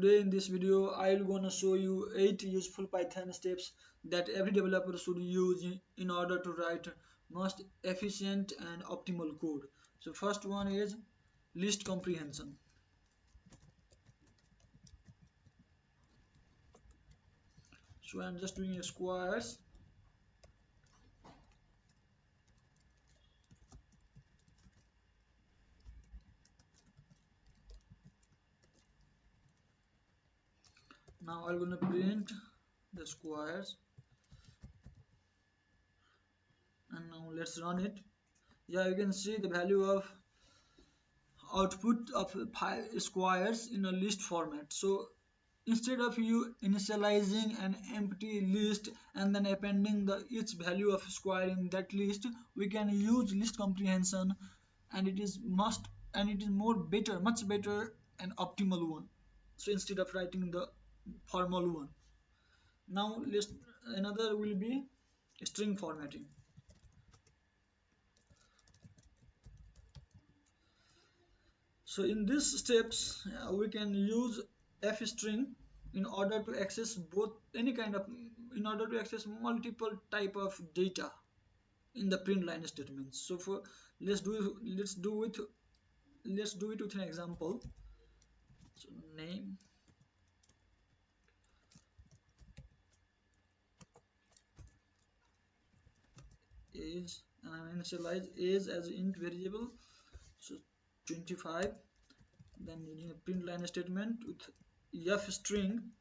today in this video I'm gonna show you 8 useful Python steps that every developer should use in order to write most efficient and optimal code. So first one is list comprehension. So I'm just doing a squares. Now I'm gonna print the squares, and now let's run it. Yeah, you can see the value of output of 5 squares in a list format. So instead of you initializing an empty list and then appending the each value of square in that list, we can use list comprehension, and it is more better, much better and optimal one. So instead of writing the formal one, now list another will be string formatting. So in these steps, we can use f string in order to access both any kind of in order to access multiple type of data in the print line statements. So for let's do it with an example. So name is, and I initialize age as int variable, so 25. Then using a print line statement with f string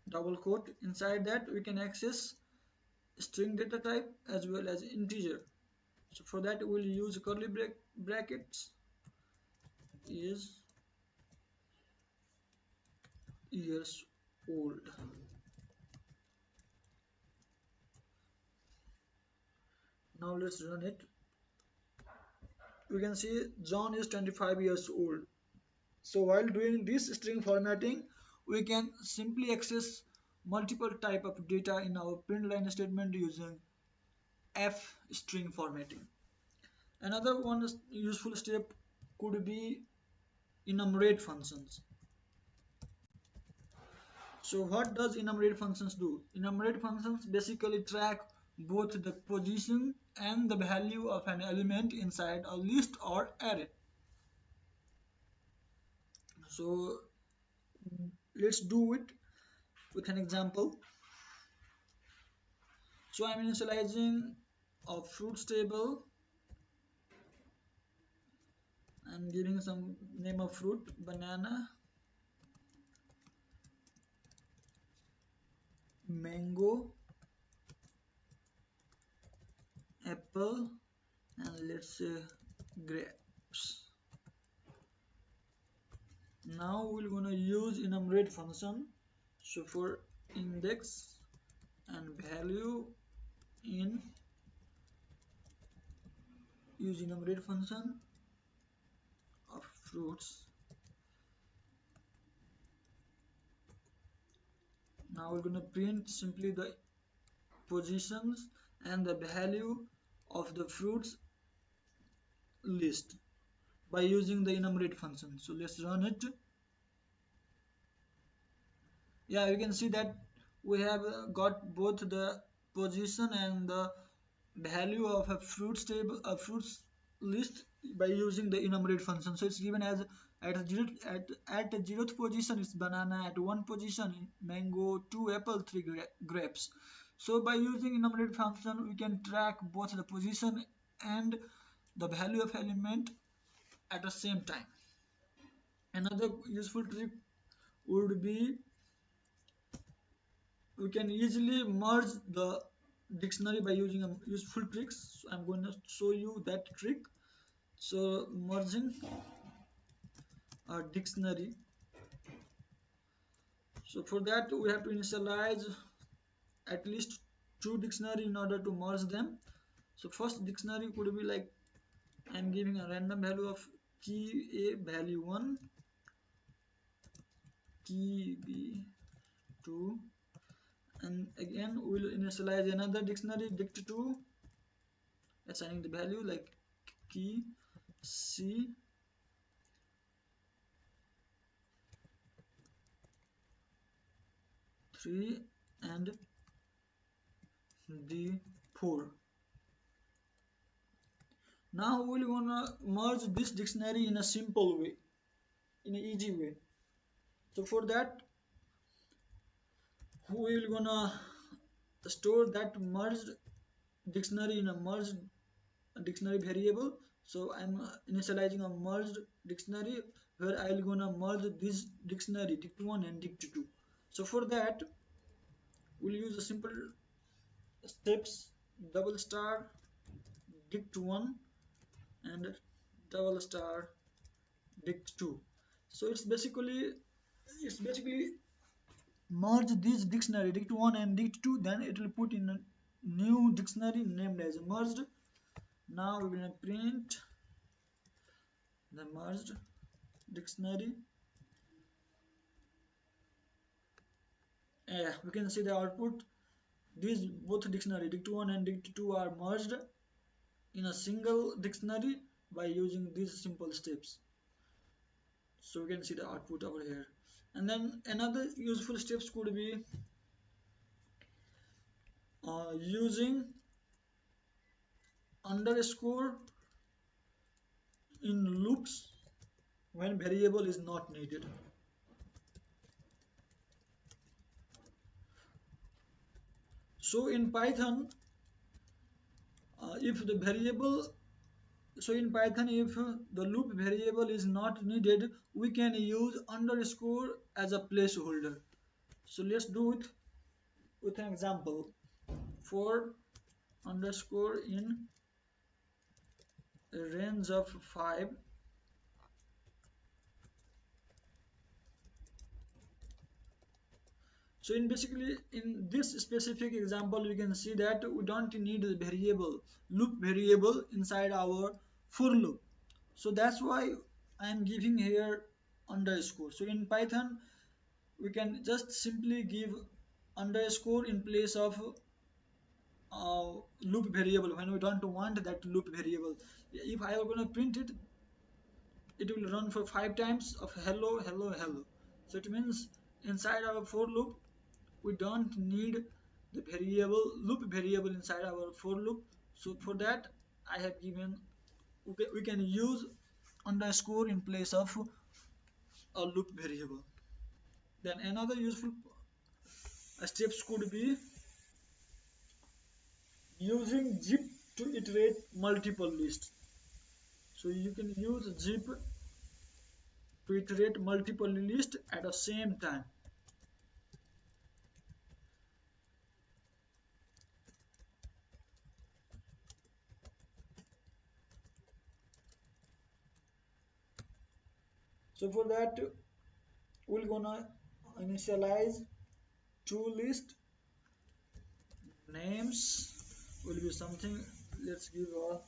double quote, inside that we can access string data type as well as integer. So for that we'll use curly brackets is years old. Now let's run it. We can see John is 25 years old. So while doing this string formatting, we can simply access multiple type of data in our print line statement using f string formatting. Another one useful step could be enumerate functions. So what does enumerate functions do? Enumerate functions basically track both the position and the value of an element inside a list or array. So let's do it with an example. So I'm initializing a fruits table and giving some name of fruit, banana, mango, apple, and let's say grapes. Now we're gonna use enumerate function. So for index and value in, use enumerate function of fruits. Now we're gonna print simply the positions and the value of the fruits list by using the enumerate function. So let's run it. Yeah, you can see that we have got both the position and the value of a fruits table, a fruits list, by using the enumerate function. So it's given as at 0th position it's banana, at 1 position mango, 2 apple, 3 grapes. So by using enumerate function we can track both the position and the value of element at the same time. Another useful trick would be we can easily merge the dictionary by using a useful tricks. So I'm going to show you that trick. So merging a dictionary, so for that we have to initialize at least 2 dictionary in order to merge them. So first dictionary could be like, I'm giving a random value of key a value 1, key b 2, and again we will initialize another dictionary dict2, assigning the value like key c 3 and D4. Now we're gonna merge this dictionary in a simple way, in an easy way. So for that, we're gonna store that merged dictionary in a merged dictionary variable. So I'm initializing a merged dictionary where I'm gonna merge this dictionary dict1 and dict2. So for that, we'll use a simple steps double star dict1 and double star dict2. So it's basically merge this dictionary dict1 and dict2, then it will put in a new dictionary named as merged. Now we're gonna print the merged dictionary. We can see the output. These both dictionary dict1 and dict2 are merged in a single dictionary by using these simple steps. So we can see the output over here. And then another useful steps could be using underscore in loops when variable is not needed. So in Python, if the variable so in Python, if the loop variable is not needed, we can use underscore as a placeholder. So let's do it with an example. For underscore in a range of 5. So in this specific example, we can see that we don't need a loop variable inside our for loop. So that's why I am giving here underscore. So in Python, we can just simply give underscore in place of loop variable when we don't want that loop variable. If I am going to print it, it will run for 5 times of hello hello hello. So it means inside our for loop we don't need the loop variable inside our for loop. So for that I have given, we can use underscore in place of a loop variable. Then another useful steps could be using zip to iterate multiple lists. So you can use zip to iterate multiple lists at the same time. So for that, we're gonna initialize two lists. Names will be something. Let's give a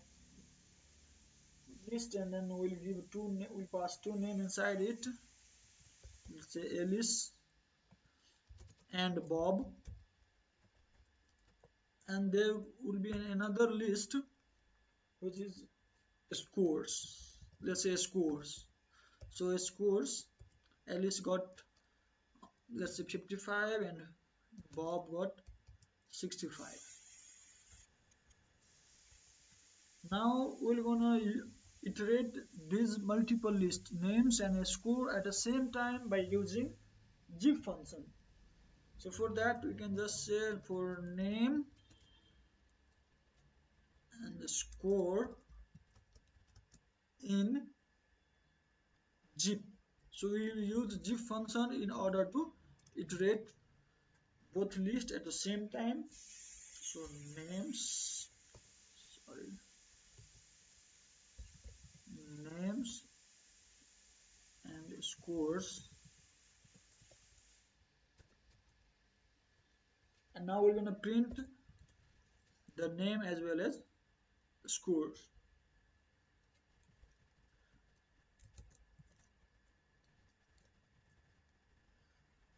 list, and then we'll pass two names inside it. Let's say Alice and Bob, and there will be another list which is scores. Let's say scores. So scores, Alice got, let's say 55 and Bob got 65. Now we're gonna iterate these multiple list names and a score at the same time by using zip function. So for that we can just say for name and the score in zip. So we will use zip function in order to iterate both lists at the same time. So names, sorry, names and scores. And now we're going to print the name as well as scores.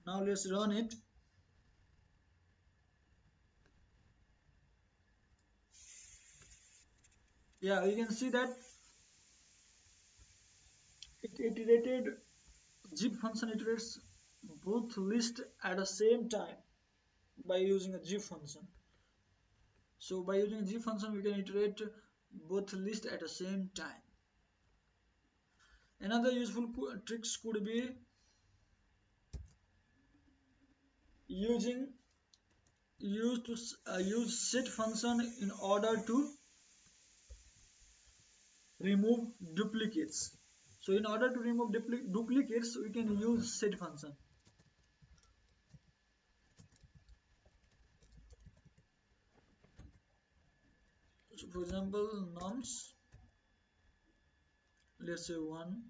Now let's run it. Yeah, you can see that it iterated zip function iterates both lists at the same time. by using a G function. So by using G function, we can iterate both lists at the same time. Another useful tricks could be using use set function in order to remove duplicates. So in order to remove duplicates, we can use set function. So for example, nums, let's say 1,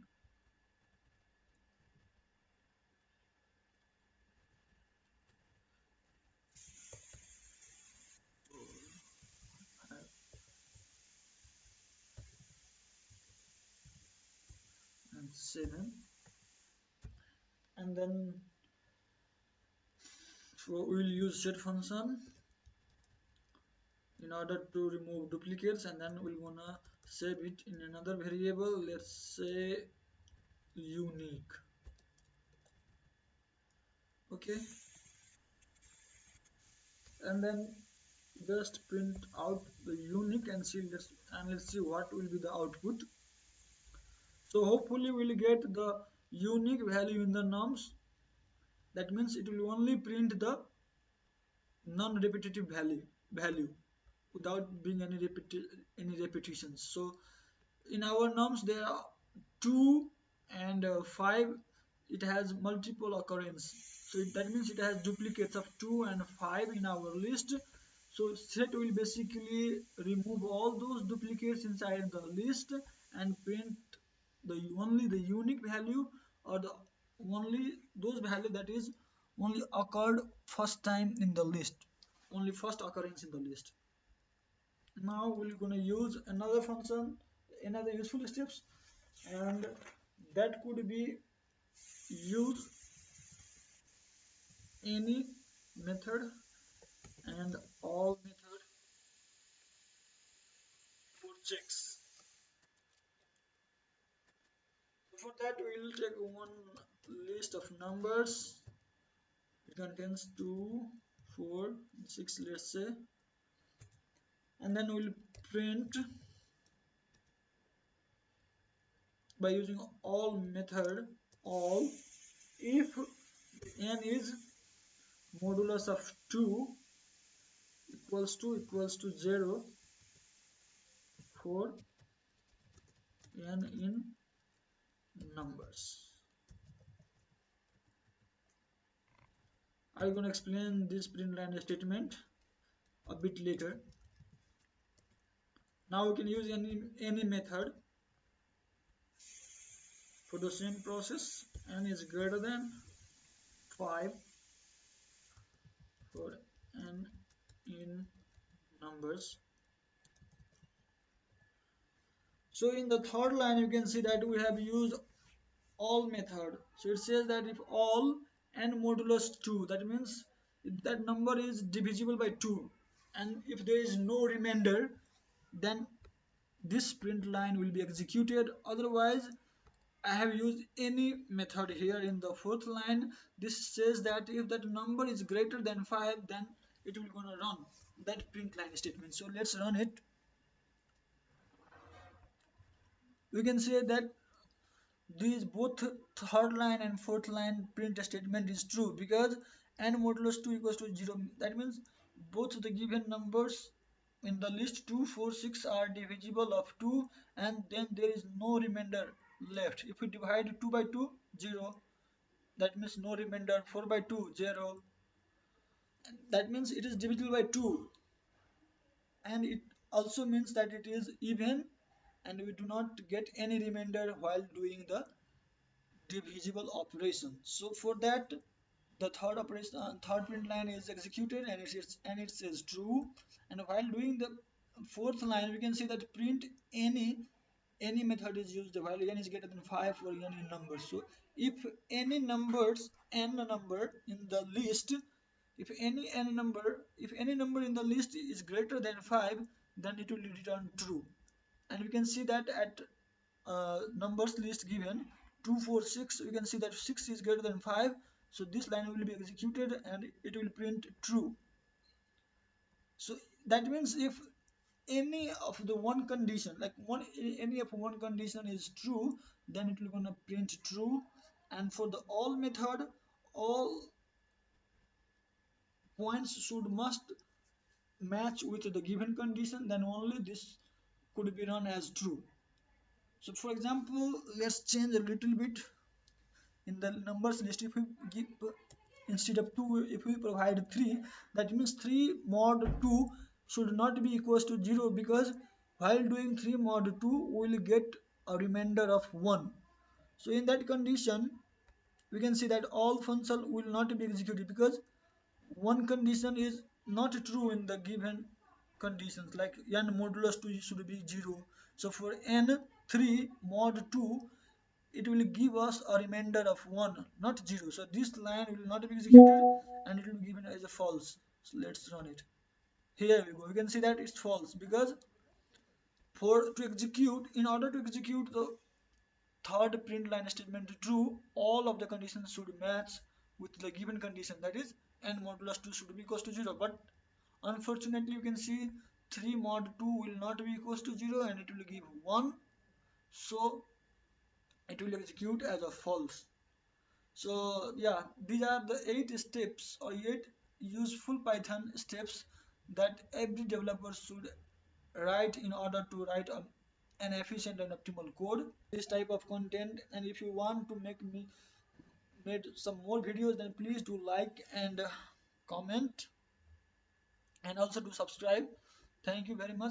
and 7, and then we'll use set function in order to remove duplicates, and then we're gonna save it in another variable, let's say unique. Okay, and then just print out the unique and let's see what will be the output. So hopefully we'll get the unique value in the nums. That means it will only print the non-repetitive value without being any repetitions. So in our nums there are 2 and 5, it has multiple occurrence, so that means it has duplicates of 2 and 5 in our list. So set will basically remove all those duplicates inside the list and print the only the unique value, or the only those value that is only occurred first time in the list, only first occurrence in the list. Now we're going to use another function, another useful steps, and that could be use any method and all method for checks. For that we will take one list of numbers. It contains 2, 4, 6, let's say, and then we'll print by using all method all if n is modulus of 2 equals to 0 for n in numbers. I'm going to explain this print line statement a bit later. Now we can use any method for the same process. N is greater than 5 for n in numbers. So in the third line you can see that we have used all method. So it says that if all n modulus 2, that means if that number is divisible by 2 and if there is no remainder, then this print line will be executed. Otherwise I have used any method here in the fourth line. This says that if that number is greater than 5, then it will gonna run that print line statement. So let's run it. We can say that these both third line and fourth line print statement is true because n modulus 2 equals to 0. That means both the given numbers in the list 2, 4, 6 are divisible of 2, and then there is no remainder left. If we divide 2 by 2, 0. That means no remainder. 4 by 2, 0. That means it is divisible by 2, and it also means that it is even, and we do not get any remainder while doing the divisible operation. So for that the third operation, third print line is executed, and it says true. And while doing the fourth line we can see that print any method is used while n is greater than 5 for n in numbers. So if any numbers n number in the list, if any number in the list is greater than 5, then it will return true. And we can see that at numbers list given 2, 4, 6, we can see that 6 is greater than 5, So this line will be executed and it will print true. So that means if any of the one condition, like any of one condition is true, then it will gonna print true. And for the all method, all points should must match with the given condition, then only this could be run as true. So for example, let's change a little bit in the numbers list. If we give instead of 2, if we provide 3, that means 3 mod 2 should not be equals to 0, because while doing 3 mod 2 we will get a remainder of 1. So in that condition we can see that all function will not be executed, because one condition is not true in the given conditions, like n modulus 2 should be 0. So for n 3 mod 2 it will give us a remainder of 1, not 0. So this line will not be executed and it will be given as a false. So let's run it. Here we go. You can see that it's false, because for to execute, in order to execute the third print line statement true, all of the conditions should match with the given condition, that is n modulus 2 should be equals to 0. But unfortunately you can see 3 mod 2 will not be equals to 0 and it will give 1. So it will execute as a false. So yeah, these are the 8 steps or 8 useful Python steps that every developer should write in order to write an efficient and optimal code. This type of content, and if you want to make me made some more videos, then please do like and comment, and also do subscribe. Thank you very much.